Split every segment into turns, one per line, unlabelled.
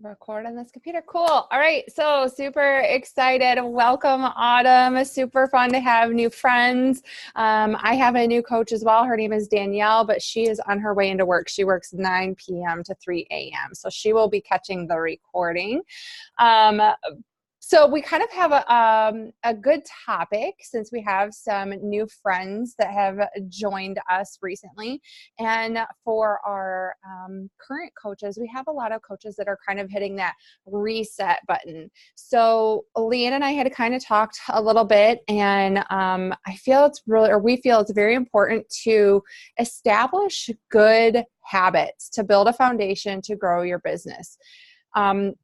Record on this computer. Cool. All right. So super excited. Welcome, Autumn. Super fun to have new friends. I have a new coach as well. Her name is Danielle, but she is on her way into work. She works 9 p.m. to 3 a.m. So she will be catching the recording. So we kind of have a good topic since we have some new friends that have joined us recently. And for our current coaches, we have a lot of coaches that are kind of hitting that reset button. So Leanne and I had kind of talked a little bit, and we feel it's very important to establish good habits to build a foundation to grow your business.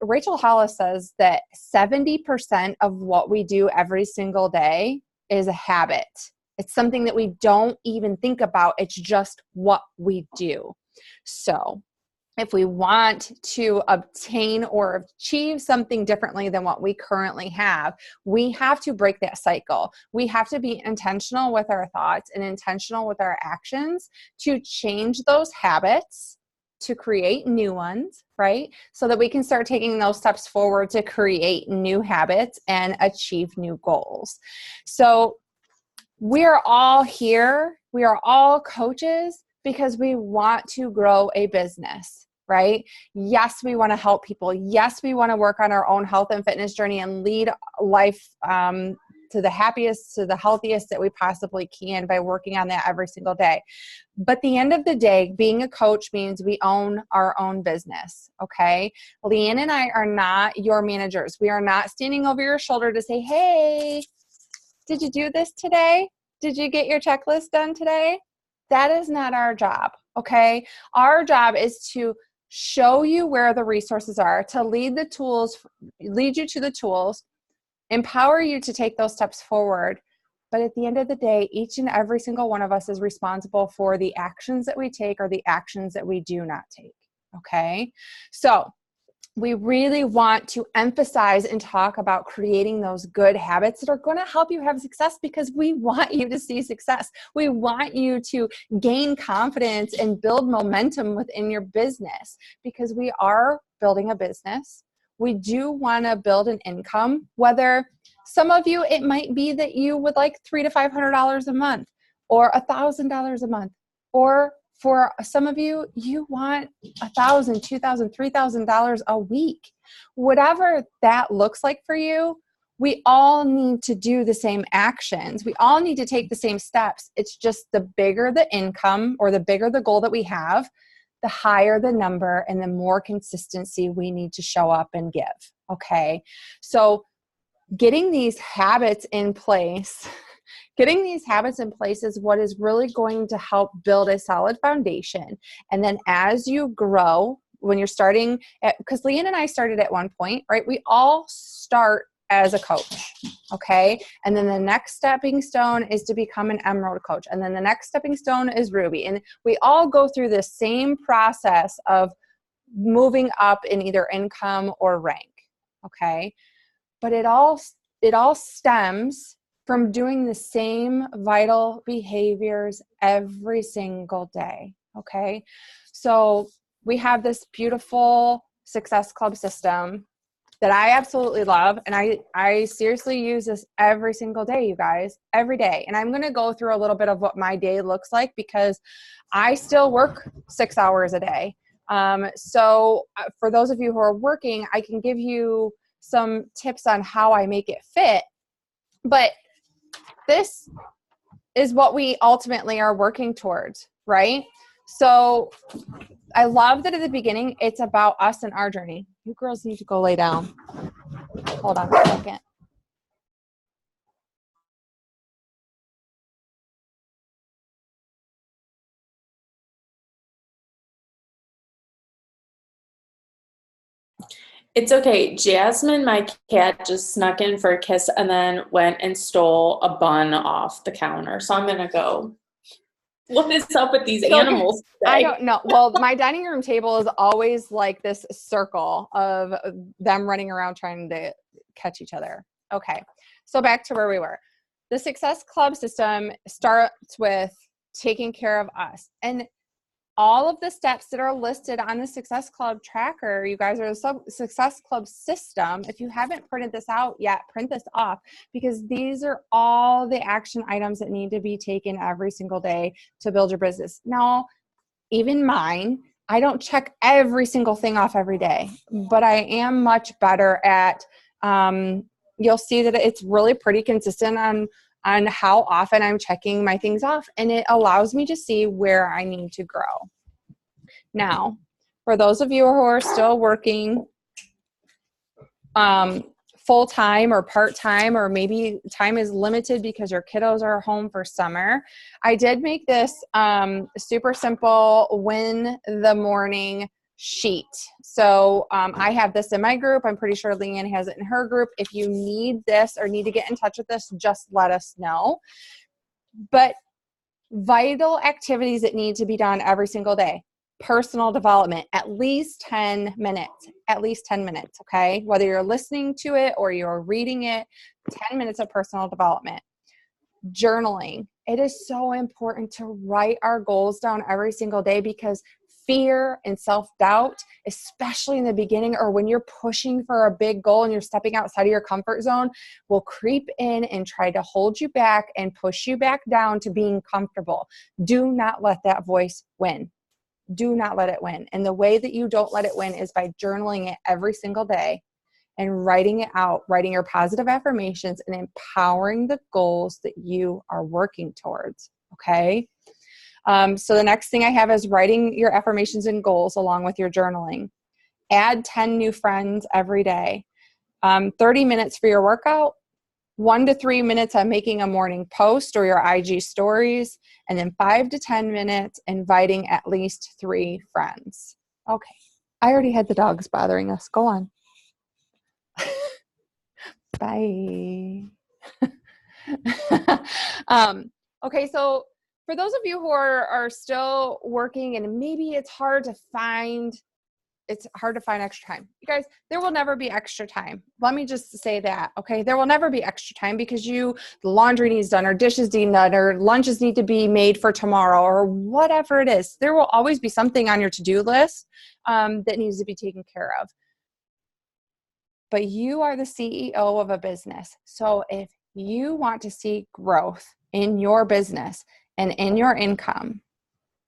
Rachel Hollis says that 70% of what we do every single day is a habit. It's something that we don't even think about. It's just what we do. So if we want to obtain or achieve something differently than what we currently have, we have to break that cycle. We have to be intentional with our thoughts and intentional with our actions to change those habits, to create new ones, right? So that we can start taking those steps forward to create new habits and achieve new goals. So we are all here. We are all coaches because we want to grow a business, right? Yes, we want to help people. Yes, we want to work on our own health and fitness journey and lead life to the happiest, to the healthiest that we possibly can by working on that every single day. But at the end of the day, being a coach means we own our own business, okay? Leanne and I are not your managers. We are not standing over your shoulder to say, hey, did you do this today? Did you get your checklist done today? That is not our job, okay? Our job is to show you where the resources are, to lead you to the tools, empower you to take those steps forward. But at the end of the day, each and every single one of us is responsible for the actions that we take or the actions that we do not take, okay? So we really want to emphasize and talk about creating those good habits that are going to help you have success, because we want you to see success. We want you to gain confidence and build momentum within your business, because we are building a business. We do want to build an income, whether some of you, it might be that you would like $300 to $500 a month or $1,000 a month, or for some of you, you want $1,000, $2,000, $3,000 a week. Whatever that looks like for you, we all need to do the same actions. We all need to take the same steps. It's just the bigger the income or the bigger the goal that we have, the higher the number and the more consistency we need to show up and give, okay? So getting these habits in place is what is really going to help build a solid foundation. And then as you grow, when you're starting, because Leanne and I started at one point, right? We all start as a coach, okay? And then the next stepping stone is to become an emerald coach. And then the next stepping stone is Ruby. And we all go through the same process of moving up in either income or rank, okay? But it all stems from doing the same vital behaviors every single day, okay? So we have this beautiful Success Club system that I absolutely love, and I seriously use this every single day, you guys, every day. And I'm going to go through a little bit of what my day looks like, because I still work 6 hours a day. So for those of you who are working, I can give you some tips on how I make it fit. But this is what we ultimately are working towards, right? So I love that at the beginning, it's about us and our journey. You girls need to go lay down. Hold on a second.
It's okay. Jasmine, my cat, just snuck in for a kiss and then went and stole a bun off the counter. So I'm going to go look this up with these animals today.
I don't know. Well, my dining room table is always like this circle of them running around trying to catch each other. Okay. So back to where we were. The Success Club system starts with taking care of us. And all of the steps that are listed on the Success Club tracker, you guys are the Success Club system. If you haven't printed this out yet, print this off, because these are all the action items that need to be taken every single day to build your business. Now, even mine, I don't check every single thing off every day, but I am much better at, you'll see that it's really pretty consistent on how often I'm checking my things off, and it allows me to see where I need to grow. Now, for those of you who are still working full-time or part-time, or maybe time is limited because your kiddos are home for summer, I did make this super simple win the morning sheet. So I have this in my group. I'm pretty sure Leanne has it in her group. If you need this or need to get in touch with this, just let us know. But vital activities that need to be done every single day. Personal development, at least 10 minutes, okay? Whether you're listening to it or you're reading it, 10 minutes of personal development. Journaling. It is so important to write our goals down every single day, because fear and self-doubt, especially in the beginning or when you're pushing for a big goal and you're stepping outside of your comfort zone, will creep in and try to hold you back and push you back down to being comfortable. Do not let that voice win. Do not let it win. And the way that you don't let it win is by journaling it every single day and writing it out, writing your positive affirmations and empowering the goals that you are working towards. Okay. So the next thing I have is writing your affirmations and goals along with your journaling. Add 10 new friends every day. 30 minutes for your workout, 1 to 3 minutes on making a morning post or your IG stories, and then 5 to 10 minutes inviting at least 3 friends. Okay. I already had the dogs bothering us. Go on. Bye. Okay, so for those of you who are still working and maybe it's hard to find extra time. You guys, there will never be extra time. Let me just say that, okay? There will never be extra time because the laundry needs done or dishes need done or lunches need to be made for tomorrow or whatever it is. There will always be something on your to-do list that needs to be taken care of. But you are the CEO of a business. So if you want to see growth in your business and in your income,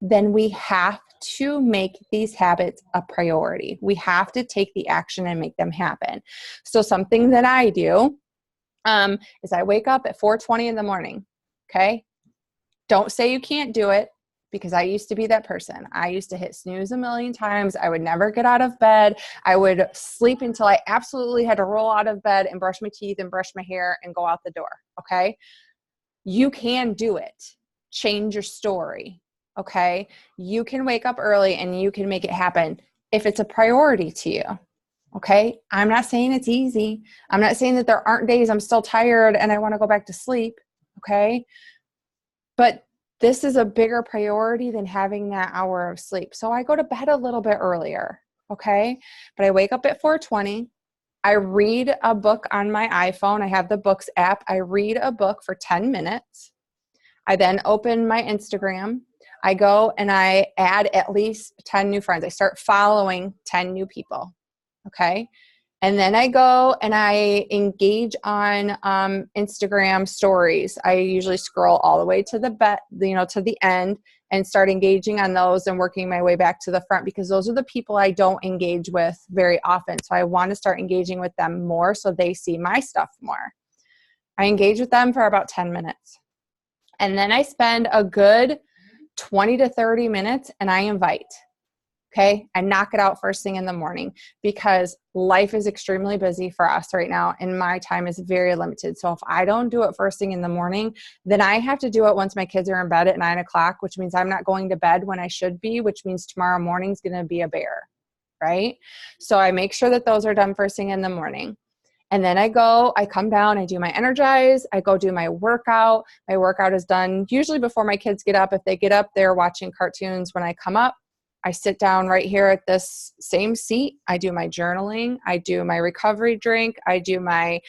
then we have to make these habits a priority. We have to take the action and make them happen. So something that I do is I wake up at 4:20 in the morning, okay? Don't say you can't do it, because I used to be that person. I used to hit snooze a million times. I would never get out of bed. I would sleep until I absolutely had to roll out of bed and brush my teeth and brush my hair and go out the door, okay? You can do it. Change your story. Okay, you can wake up early and you can make it happen if it's a priority to you. Okay, I'm not saying it's easy. I'm not saying that there aren't days I'm still tired and I want to go back to sleep. Okay, but this is a bigger priority than having that hour of sleep. So I go to bed a little bit earlier. Okay, but I wake up at 4:20. I read a book on my iPhone. I have the Books app. I read a book for 10 minutes. I then open my Instagram. I go and I add at least 10 new friends. I start following 10 new people. Okay. And then I go and I engage on Instagram stories. I usually scroll all the way to the end and start engaging on those and working my way back to the front, because those are the people I don't engage with very often. So I want to start engaging with them more so they see my stuff more. I engage with them for about 10 minutes. And then I spend a good 20 to 30 minutes and I invite. Okay. I knock it out first thing in the morning because life is extremely busy for us right now and my time is very limited. So if I don't do it first thing in the morning, then I have to do it once my kids are in bed at 9 o'clock, which means I'm not going to bed when I should be, which means tomorrow morning is going to be a bear. Right. So I make sure that those are done first thing in the morning. And then I come down, I do my energize, I go do my workout. My workout is done usually before my kids get up. If they get up, they're watching cartoons. When I come up, I sit down right here at this same seat. I do my journaling. I do my recovery drink. I do my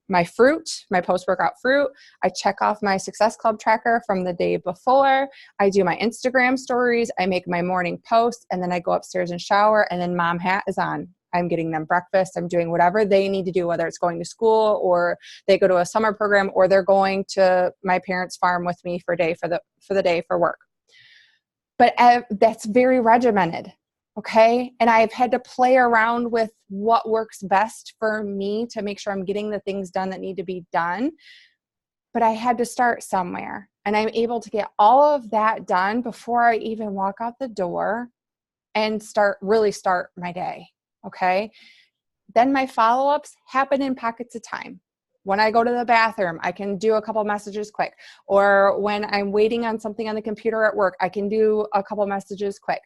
my fruit, my post-workout fruit. I check off my Success Club tracker from the day before. I do my Instagram stories. I make my morning post, and then I go upstairs and shower, and then mom hat is on. I'm getting them breakfast. I'm doing whatever they need to do, whether it's going to school or they go to a summer program or they're going to my parents' farm with me for the day for work. But that's very regimented. Okay. And I've had to play around with what works best for me to make sure I'm getting the things done that need to be done. But I had to start somewhere, and I'm able to get all of that done before I even walk out the door and really start my day. Okay. Then my follow-ups happen in pockets of time. When I go to the bathroom, I can do a couple messages quick. Or when I'm waiting on something on the computer at work, I can do a couple messages quick.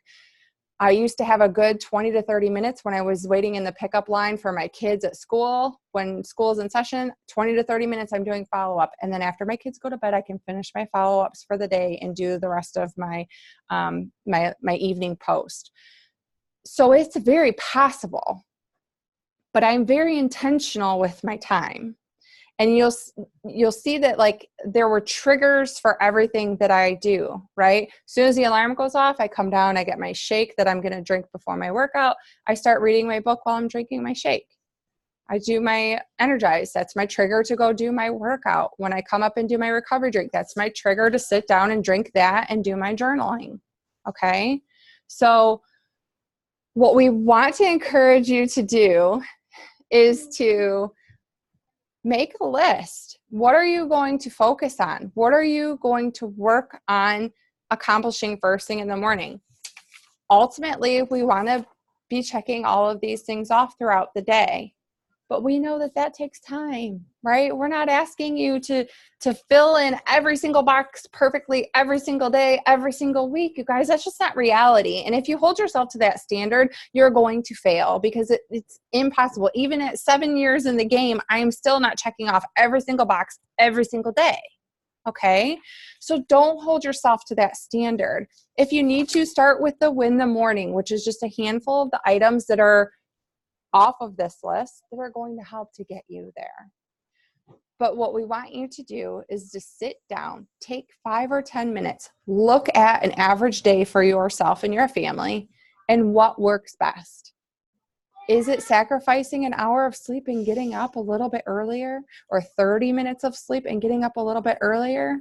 I used to have a good 20 to 30 minutes when I was waiting in the pickup line for my kids at school. When school's in session, 20 to 30 minutes, I'm doing follow-up. And then after my kids go to bed, I can finish my follow-ups for the day and do the rest of my evening post. So it's very possible, but I'm very intentional with my time. And you'll see that like there were triggers for everything that I do, right? As soon as the alarm goes off, I come down, I get my shake that I'm going to drink before my workout. I start reading my book while I'm drinking my shake. I do my Energize. That's my trigger to go do my workout. When I come up and do my recovery drink, that's my trigger to sit down and drink that and do my journaling. Okay. So what we want to encourage you to do is to make a list. What are you going to focus on? What are you going to work on accomplishing first thing in the morning? Ultimately, we want to be checking all of these things off throughout the day. But we know that that takes time, right? We're not asking you to fill in every single box perfectly every single day, every single week. You guys, that's just not reality. And if you hold yourself to that standard, you're going to fail because it's impossible. Even at 7 years in the game, I am still not checking off every single box every single day. Okay? So don't hold yourself to that standard. If you need to, start with the win the morning, which is just a handful of the items that are off of this list that are going to help to get you there. But what we want you to do is to sit down, take 5 or 10 minutes, look at an average day for yourself and your family and what works best. Is it sacrificing an hour of sleep and getting up a little bit earlier, or 30 minutes of sleep and getting up a little bit earlier?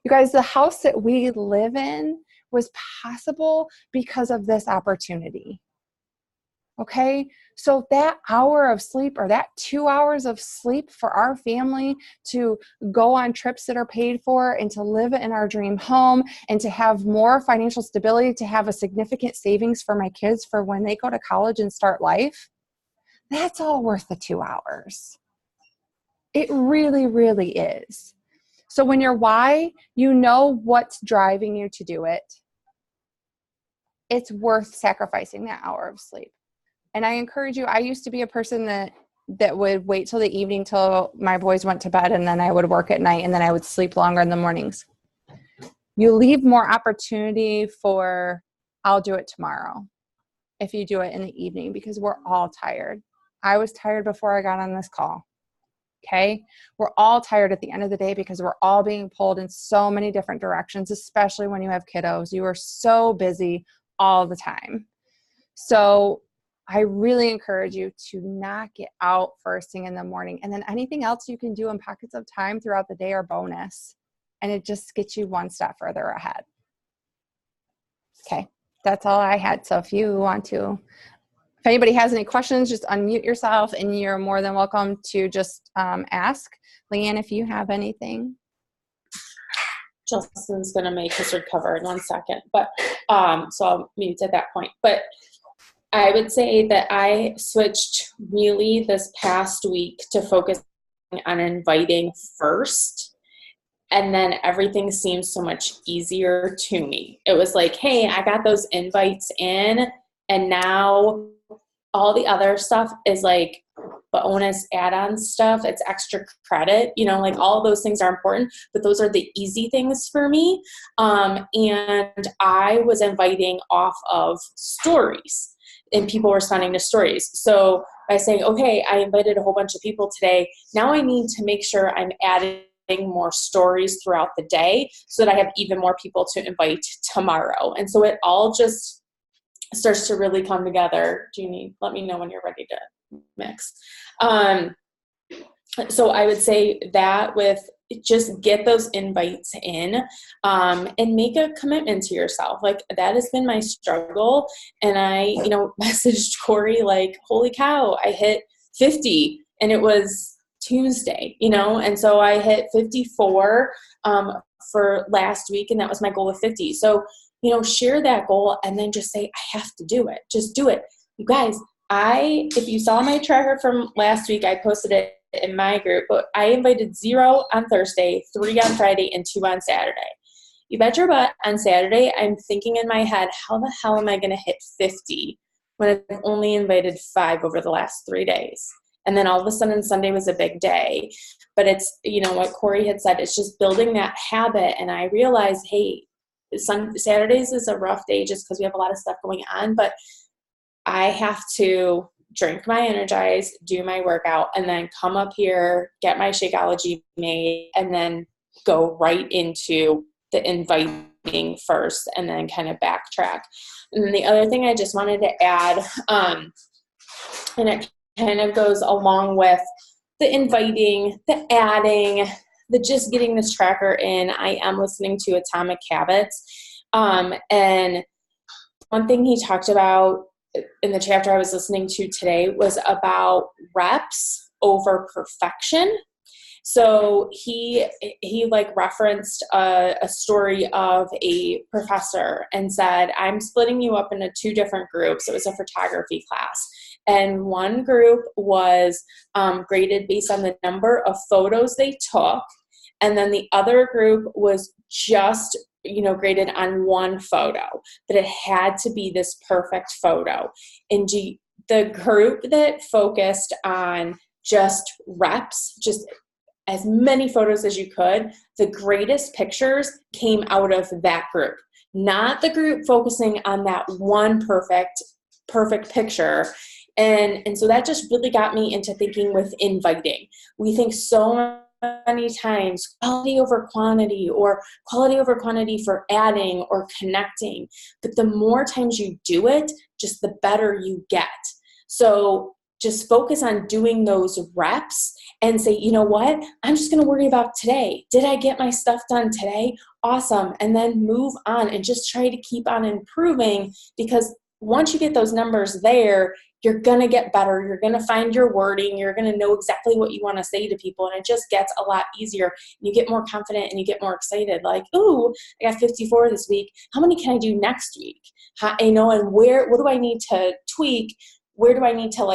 You guys, the house that we live in was possible because of this opportunity. Okay, so that hour of sleep or that 2 hours of sleep for our family to go on trips that are paid for and to live in our dream home and to have more financial stability, to have a significant savings for my kids for when they go to college and start life, that's all worth the 2 hours. It really, really is. So when you're why, you know what's driving you to do it. It's worth sacrificing that hour of sleep. And I encourage you, I used to be a person that would wait till the evening till my boys went to bed, and then I would work at night, and then I would sleep longer in the mornings. You leave more opportunity for, I'll do it tomorrow, if you do it in the evening, because we're all tired. I was tired before I got on this call. Okay? We're all tired at the end of the day because we're all being pulled in so many different directions, especially when you have kiddos. You are so busy all the time. So I really encourage you to knock it out first thing in the morning. And then anything else you can do in pockets of time throughout the day are bonus. And it just gets you one step further ahead. Okay, that's all I had. So if anybody has any questions, just unmute yourself and you're more than welcome to just ask. Leanne, if you have anything.
Justin's going to make his recover in 1 second. But so I'll mute at that point. But I would say that I switched really this past week to focus on inviting first, and then everything seems so much easier to me. It was like, hey, I got those invites in, and now all the other stuff is like bonus add-on stuff. It's extra credit, like all of those things are important, but those are the easy things for me. And I was inviting off of stories, and people responding to stories. So by saying, okay, I invited a whole bunch of people today. Now I need to make sure I'm adding more stories throughout the day so that I have even more people to invite tomorrow. And so it all just starts to really come together. Jeannie, let me know when you're ready to mix. So I would say that with just get those invites in, and make a commitment to yourself. Like that has been my struggle. And I, messaged Corey like, holy cow, I hit 50 and it was Tuesday, and so I hit 54 for last week, and that was my goal of 50. So, share that goal and then just say, I have to do it. Just do it. You guys, if you saw my tracker from last week, I posted it in my group, but I invited 0 on Thursday, 3 on Friday, and 2 on Saturday. You bet your butt on Saturday, I'm thinking in my head, how the hell am I going to hit 50 when I've only invited 5 over the last 3 days? And then all of a sudden Sunday was a big day. But it's, what Corey had said, it's just building that habit. And I realized, hey, Saturdays is a rough day just because we have a lot of stuff going on, but I have to drink my Energize, do my workout, and then come up here, get my Shakeology made, and then go right into the inviting first and then kind of backtrack. And then the other thing I just wanted to add, and it kind of goes along with the inviting, the adding, the just getting this tracker in. I am listening to Atomic Habits. And one thing he talked about in the chapter I was listening to today was about reps over perfection. So he like referenced a story of a professor and said, I'm splitting you up into 2 different groups. It was a photography class. And one group was graded based on the number of photos they took. And then the other group was just, graded on one photo, but it had to be this perfect photo. And the group that focused on just reps, just as many photos as you could, the greatest pictures came out of that group, not the group focusing on that one perfect picture. And so that just really got me into thinking with inviting. We think so many times quality over quantity, or quality over quantity for adding or connecting. But the more times you do it, just the better you get. So just focus on doing those reps and say, you know what? I'm just going to worry about today. Did I get my stuff done today? Awesome. And then move on and just try to keep on improving, because once you get those numbers there, you're going to get better. You're going to find your wording. You're going to know exactly what you want to say to people. And it just gets a lot easier. You get more confident and you get more excited. Like, ooh, I got 54 this week. How many can I do next week? And what do I need to tweak? Where do I need to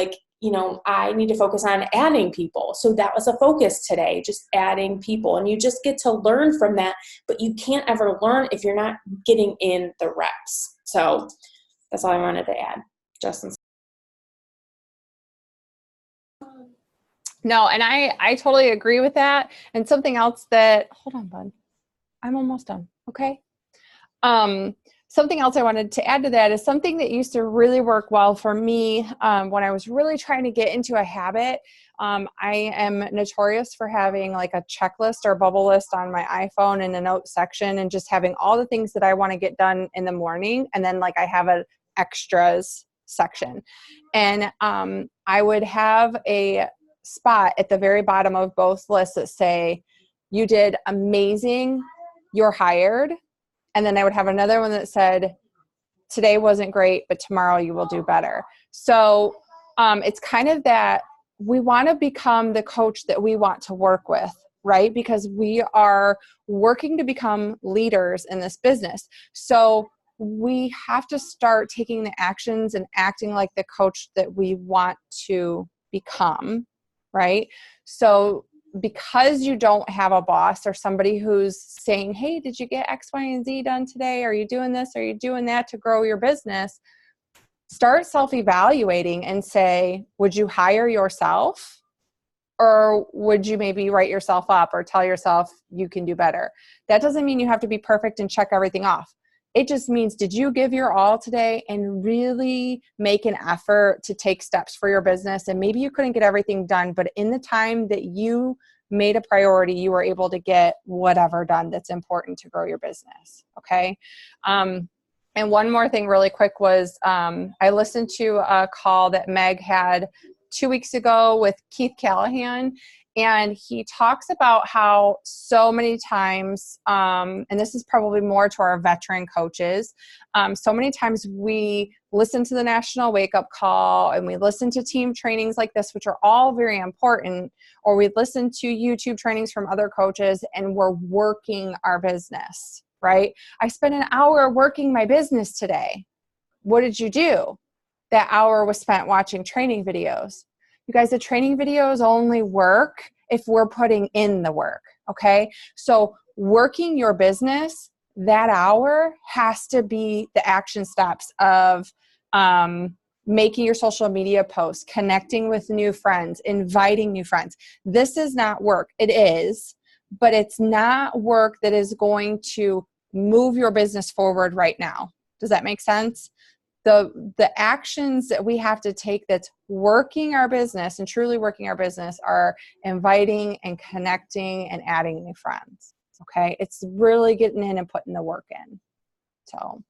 I need to focus on adding people. So that was a focus today, just adding people. And you just get to learn from that, but you can't ever learn if you're not getting in the reps. So that's all I wanted to add. Justin.
No, and I totally agree with that. And something else that, hold on, bud, I'm almost done. Okay. Something else I wanted to add to that is something that used to really work well for me when I was really trying to get into a habit. I am notorious for having like a checklist or bubble list on my iPhone in the notes section, and just having all the things that I want to get done in the morning. And then I have an extras section. And I would have a spot at the very bottom of both lists that say, you did amazing, you're hired. And then I would have another one that said, today wasn't great, but tomorrow you will do better. So it's kind of that we want to become the coach that we want to work with, right? Because we are working to become leaders in this business. So we have to start taking the actions and acting like the coach that we want to become, right? So because you don't have a boss or somebody who's saying, hey, did you get X, Y, and Z done today? Are you doing this? Are you doing that to grow your business? Start self-evaluating and say, would you hire yourself? Or would you maybe write yourself up or tell yourself you can do better? That doesn't mean you have to be perfect and check everything off. It just means, did you give your all today and really make an effort to take steps for your business? And maybe you couldn't get everything done, but in the time that you made a priority, you were able to get whatever done that's important to grow your business. Okay. And one more thing really quick was, I listened to a call that Meg had 2 weeks ago with Keith Callahan, and he talks about how so many times, and this is probably more to our veteran coaches, so many times we listen to the National Wake Up Call and we listen to team trainings like this, which are all very important, or we listen to YouTube trainings from other coaches and we're working our business, right? I spent an hour working my business today. What did you do? That hour was spent watching training videos. You guys, the training videos only work if we're putting in the work, okay? So working your business, that hour has to be the action steps of making your social media posts, connecting with new friends, inviting new friends. This is not work. It is, but it's not work that is going to move your business forward right now. Does that make sense? The actions that we have to take that's working our business and truly working our business are inviting and connecting and adding new friends. Okay. It's really getting in and putting the work in. So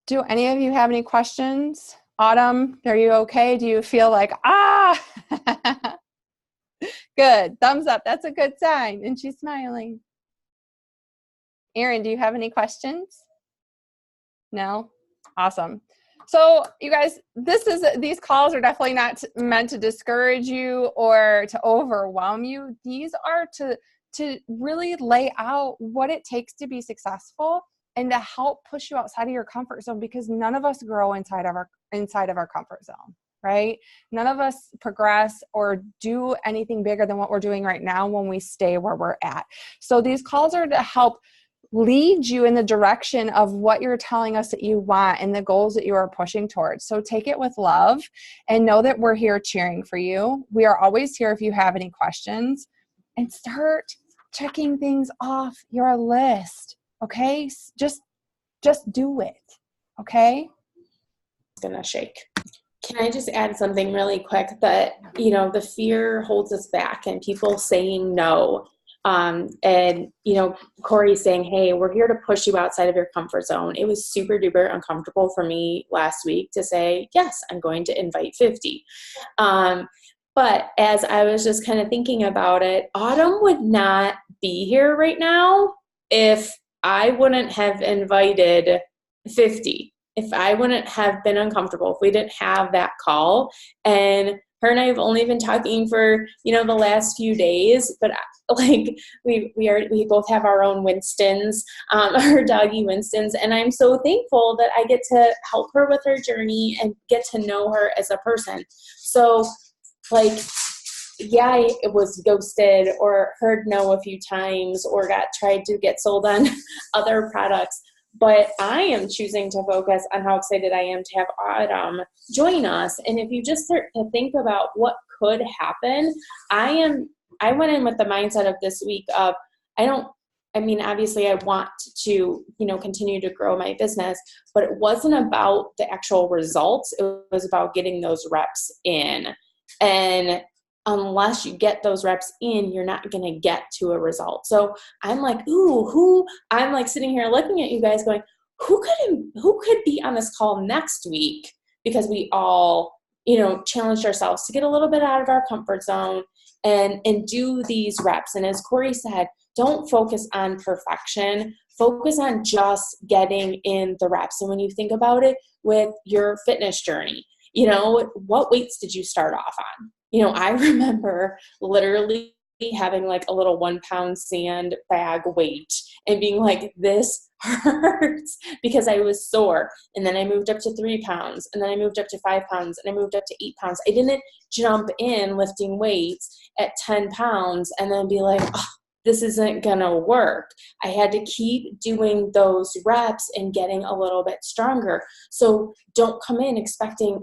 do any of you have any questions? Autumn, are you okay? Do you feel like, good. Thumbs up. That's a good sign. And she's smiling. Erin, do you have any questions? No? Awesome. So you guys, these calls are definitely not meant to discourage you or to overwhelm you. These are to really lay out what it takes to be successful and to help push you outside of your comfort zone, because none of us grow inside of our comfort zone, right? None of us progress or do anything bigger than what we're doing right now when we stay where we're at. So these calls are to help lead you in the direction of what you're telling us that you want and the goals that you are pushing towards. So take it with love and know that we're here cheering for you. We are always here if you have any questions, and start checking things off your list. Okay. Just do it. Okay.
It's gonna shake. Can I just add something really quick that, the fear holds us back and people saying no. And Corey saying, hey, we're here to push you outside of your comfort zone. It was super duper uncomfortable for me last week to say, yes, I'm going to invite 50. But as I was just kind of thinking about it, Autumn would not be here right now if I wouldn't have invited 50, if I wouldn't have been uncomfortable, if we didn't have that call. And her and I have only been talking for, the last few days, but we both have our own Winstons, our doggy Winstons. And I'm so thankful that I get to help her with her journey and get to know her as a person. So I was ghosted or heard no a few times or tried to get sold on other products. But I am choosing to focus on how excited I am to have Autumn join us. And if you just start to think about what could happen, I went in with the mindset of this week of, obviously I want to, continue to grow my business, but it wasn't about the actual results. It was about getting those reps in. And unless you get those reps in, you're not going to get to a result. So I'm like, I'm like sitting here looking at you guys going, who could be on this call next week? Because we all, challenged ourselves to get a little bit out of our comfort zone and do these reps. And as Corey said, don't focus on perfection, focus on just getting in the reps. And when you think about it with your fitness journey, what weights did you start off on? I remember literally having like a little 1 pound sand bag weight and being like, this hurts because I was sore. And then I moved up to 3 pounds, and then I moved up to 5 pounds, and I moved up to 8 pounds. I didn't jump in lifting weights at 10 pounds and then be like, oh, this isn't gonna work. I had to keep doing those reps and getting a little bit stronger. So don't come in expecting,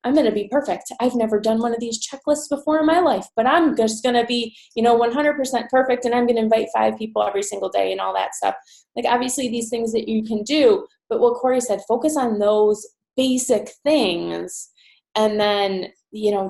I'm going to be perfect. I've never done one of these checklists before in my life, but I'm just going to be, 100% perfect. And I'm going to invite 5 people every single day and all that stuff. Like, obviously these things that you can do, but what Corey said, focus on those basic things. And then,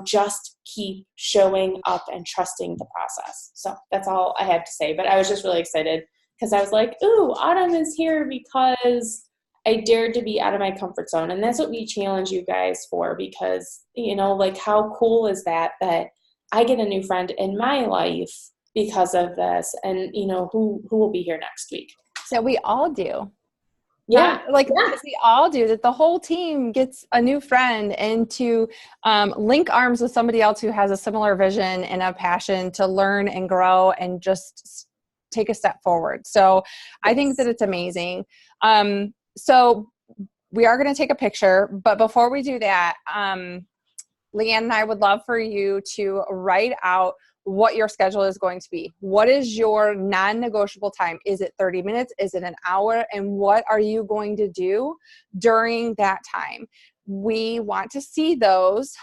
just keep showing up and trusting the process. So that's all I have to say. But I was just really excited because I was like, ooh, Autumn is here because I dared to be out of my comfort zone. And that's what we challenge you guys for, because, like, how cool is that I get a new friend in my life because of this, and, who will be here next week.
So we all do.
Yeah.
We all do, that the whole team gets a new friend, and to link arms with somebody else who has a similar vision and a passion to learn and grow and just take a step forward. So I think that it's amazing. So we are going to take a picture, but before we do that, Leanne and I would love for you to write out what your schedule is going to be. What is your non-negotiable time? Is it 30 minutes? Is it an hour? And what are you going to do during that time? We want to see those.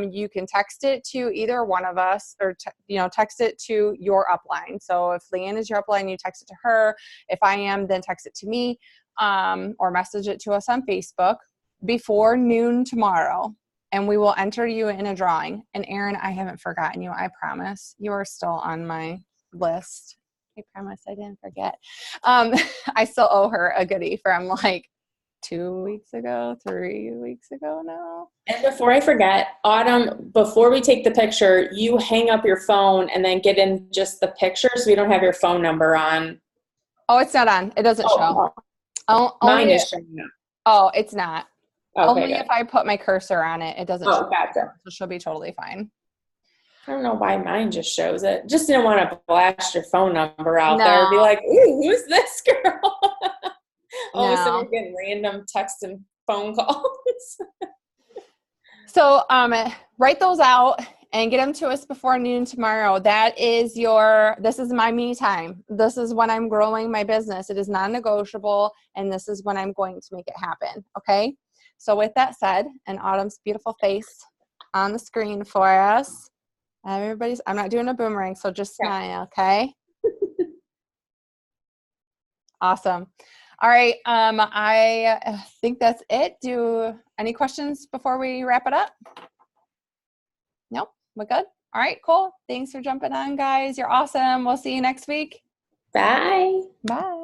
You can text it to either one of us, or text it to your upline. So if Leanne is your upline, you text it to her. If I am, then text it to me, or message it to us on Facebook before noon tomorrow. And we will enter you in a drawing. And Erin, I haven't forgotten you. I promise. You are still on my list. I promise I didn't forget. I still owe her a goodie from like 2 weeks ago, 3 weeks ago now.
And before I forget, Autumn, before we take the picture, you hang up your phone and then get in just the picture, so we don't have your phone number on.
Oh, it's not on. It doesn't show.
Mine is showing up.
Oh, it's not.
Okay,
only
good.
if I put my cursor on it, it doesn't show.
Gotcha.
So she'll be totally fine.
I don't know why mine just shows it. Just didn't want to blast your phone number out there. Be like, ooh, who's this girl? All of a sudden we're getting random text and phone calls.
So write those out and get them to us before noon tomorrow. This is my me time. This is when I'm growing my business. It is non-negotiable, and this is when I'm going to make it happen. Okay? So with that said, and Autumn's beautiful face on the screen for us, I'm not doing a boomerang, so just smile, okay? Awesome. All right. I think that's it. Any questions before we wrap it up? Nope. We're good. All right, cool. Thanks for jumping on, guys. You're awesome. We'll see you next week.
Bye.
Bye.